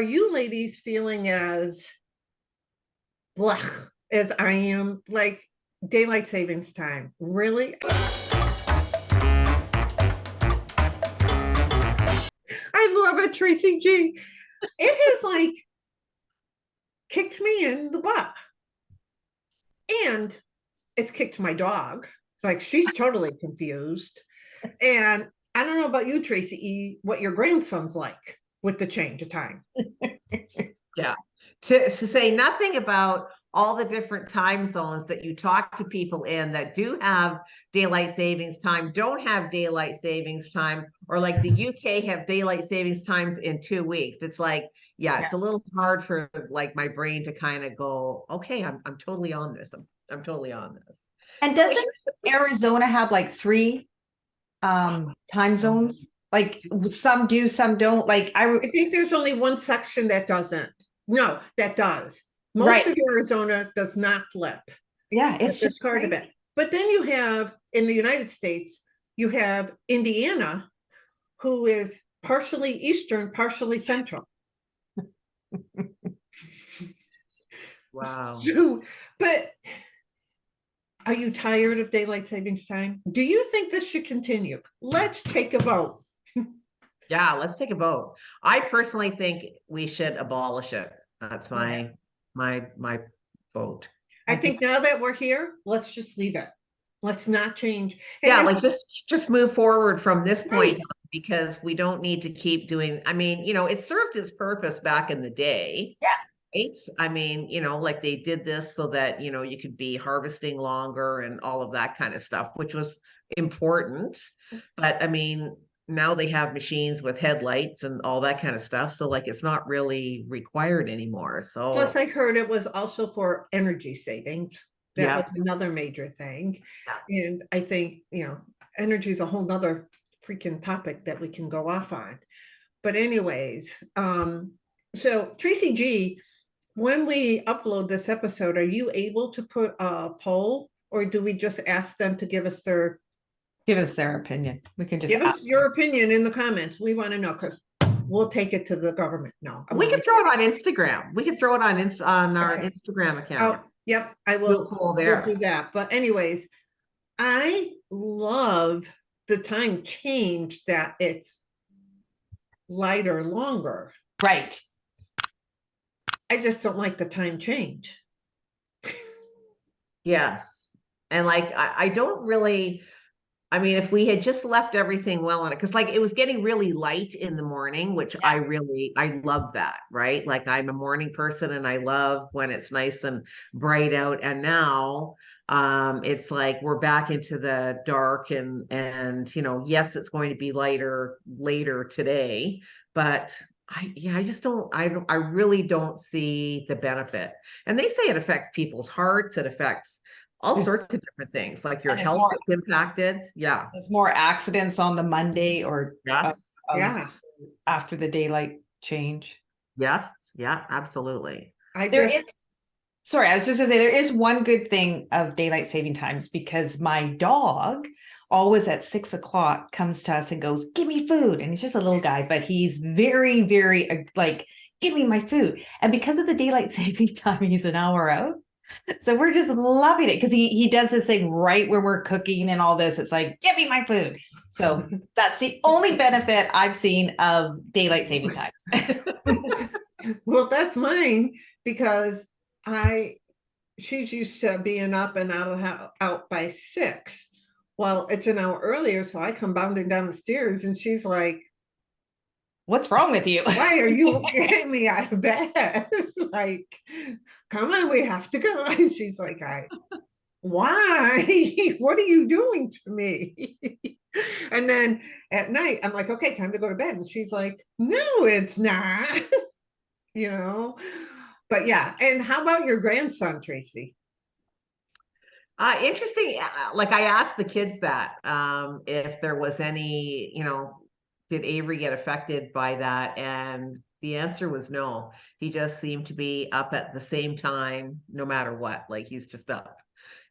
are you ladies feeling as blech as I am? Like daylight savings time. Really? I love it, Tracy G. It has like kicked me in the butt. And it's kicked my dog. Like she's totally confused. And I don't know about you, Tracy E, what your grandson's like with the change of time. Yeah. To say nothing about all the different time zones that you talk to people in that do have daylight savings time, don't have daylight savings time, or like the UK have daylight savings times in 2 weeks. It's like, yeah, it's a little hard for like my brain to kind of go, okay, I'm totally on this. I'm totally on this. And doesn't Arizona have like three time zones? Like some do, some don't. Like I think there's only one section that doesn't. No, that does. Most of Arizona does not flip. Yeah, it's just part of it. But then you have in the United States, you have Indiana, who is partially Eastern, partially Central. Wow. So, but are you tired of daylight savings time? Do you think this should continue? Let's take a vote. Yeah, let's take a vote. I personally think we should abolish it. That's my vote. I think now that we're here, let's just leave it. Let's not change. Yeah, like just move forward from this point on, because we don't need to keep doing. I mean, it served its purpose back in the day. Yeah. Right? I mean, like they did this so that, you could be harvesting longer and all of that kind of stuff, which was important. But I mean, now they have machines with headlights and all that kind of stuff. So like, it's not really required anymore. So plus I heard it was also for energy savings. That was another major thing. Yeah. And I think, energy is a whole nother freaking topic that we can go off on. But anyways, so Tracy G, when we upload this episode, are you able to put a poll, or do we just ask them to give us their opinion? We can just give us your opinion in the comments. We want to know, because we'll take it to the government. No, we can throw it on Instagram. We can throw it on our Instagram account. Oh, yep, I will. Cool there. We'll do that. But anyways, I love the time change that it's lighter longer. Right. I just don't like the time change. Yes. And like, I don't really, I mean, if we had just left everything well on it, because like it was getting really light in the morning, which I love that, right? Like I'm a morning person and I love when it's nice and bright out. And now it's like we're back into the dark and yes, it's going to be lighter later today, but I just don't, I really don't see the benefit. And they say it affects people's hearts, it affects all sorts of different things, like your health is impacted. Yeah. There's more accidents on the Monday or after the daylight change. Yes. Yeah, absolutely. I was just gonna say, there is one good thing of daylight saving times, because my dog always at 6 o'clock comes to us and goes, give me food. And he's just a little guy, but he's very, very like, give me my food. And because of the daylight saving time, he's an hour out. So we're just loving it, because he does this thing right where we're cooking and all this. It's like, give me my food. So that's the only benefit I've seen of daylight saving times. Well, that's mine, because she's used to being up and out by 6. Well, it's an hour earlier, so I come bounding down the stairs and she's like, what's wrong with you? Why are you getting me out of bed? Like, come on, we have to go. And she's like, why? What are you doing to me? And then at night, I'm like, okay, time to go to bed. And she's like, no, it's not. But yeah. And how about your grandson, Tracy? Interesting. Like I asked the kids that if there was any, did Avery get affected by that? And the answer was no. He just seemed to be up at the same time, no matter what. Like he's just up.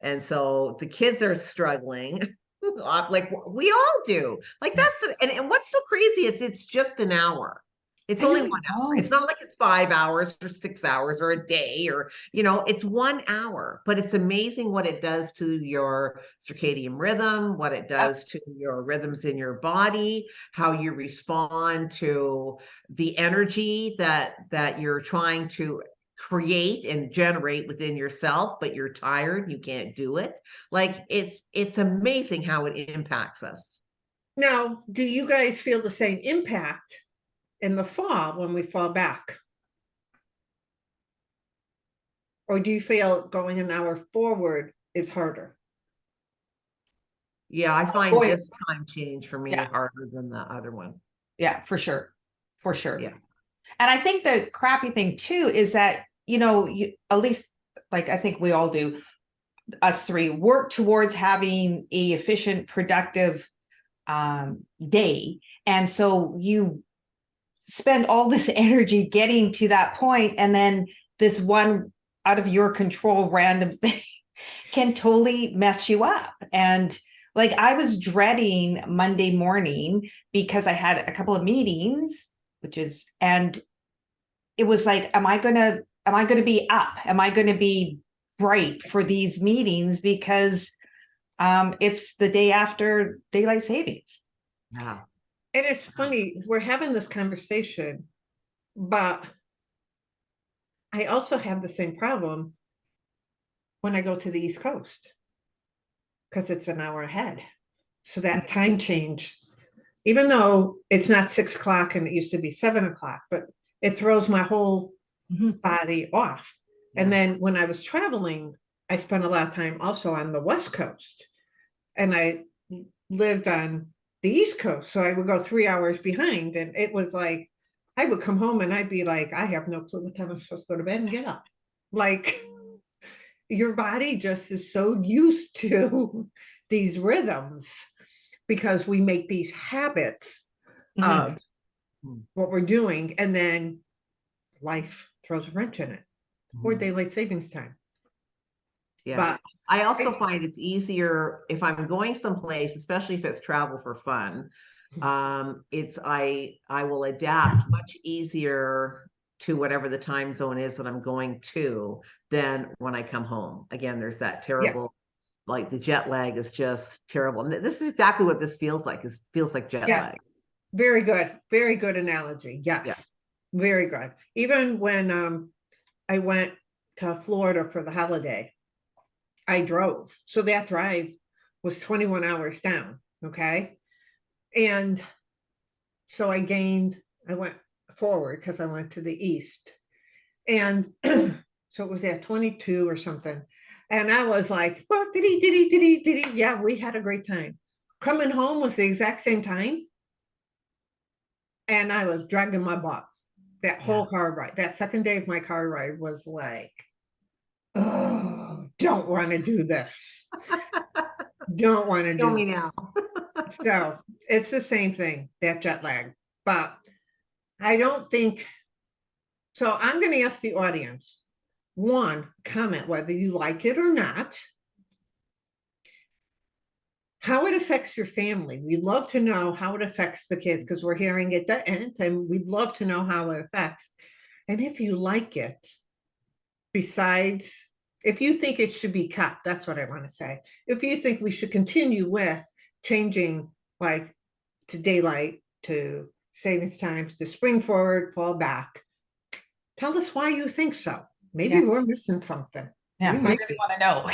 And so the kids are struggling, like we all do. Like that's and what's so crazy? It's just an hour. It's I only know 1 hour. you It's not like it's 5 hours or 6 hours or a day or, it's 1 hour, but it's amazing what it does to your circadian rhythm, what it don't. does to your rhythms in your body, how you respond to the energy that you're trying to create and generate within yourself, but you're tired, you can't do it. Like it's amazing how it impacts us. Now, do you guys feel the same impact in the fall when we fall back? Or do you feel going an hour forward is harder? Yeah, I find Boy, this time change for me yeah, harder than the other one. yeah, for sure. For sure. Yeah. And I think the crappy thing too is that, you at least like I think we all do, us three work towards having a efficient, productive day. And so you spend all this energy getting to that point, and then this one out of your control random thing can totally mess you up. And like I was dreading Monday morning because I had a couple of meetings, and it was like, am I gonna be up? Am I gonna be bright for these meetings? Because it's the day after daylight savings. Yeah. And it's funny, we're having this conversation, but I also have the same problem when I go to the East Coast because it's an hour ahead. So that time change, even though it's not 6 o'clock and it used to be 7 o'clock, but it throws my whole body off. And then when I was traveling, I spent a lot of time also on the West Coast, and I lived on the East Coast. So I would go 3 hours behind, and it was like, I would come home and I'd be like, I have no clue what time I'm supposed to go to bed and get up. Like your body just is so used to these rhythms because we make these habits of what we're doing, and then life throws a wrench in it, or daylight savings time. Yeah. But I also find it's easier if I'm going someplace, especially if it's travel for fun. I will adapt much easier to whatever the time zone is that I'm going to than when I come home. Again, there's that terrible, like the jet lag is just terrible. And this is exactly what this feels like. It feels like jet lag. Very good analogy. Yes, very good. Even when I went to Florida for the holiday, I drove. So that drive was 21 hours down. Okay. And so I went forward because I went to the east. And so it was at 22 or something. And I was like, well, diddy. Yeah, we had a great time. Coming home was the exact same time. And I was dragging my butt. That whole car ride, that second day of my car ride was like, oh, don't want to do this. Don't want to Show do me this. now. So it's the same thing, that jet lag. But I don't think, so I'm going to ask the audience, one, comment whether you like it or not, how it affects your family. We'd love to know how it affects the kids because we're hearing it at the end, and we'd love to know how it affects. And if you like it, besides, if you think it should be cut, that's what I want to say. If you think we should continue with changing like to daylight, to savings times, to spring forward, fall back, tell us why you think so. Maybe we're missing something. Yeah, we really want to know.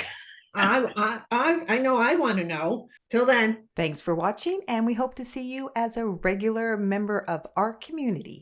I know I want to know. Till then. Thanks for watching, and we hope to see you as a regular member of our community.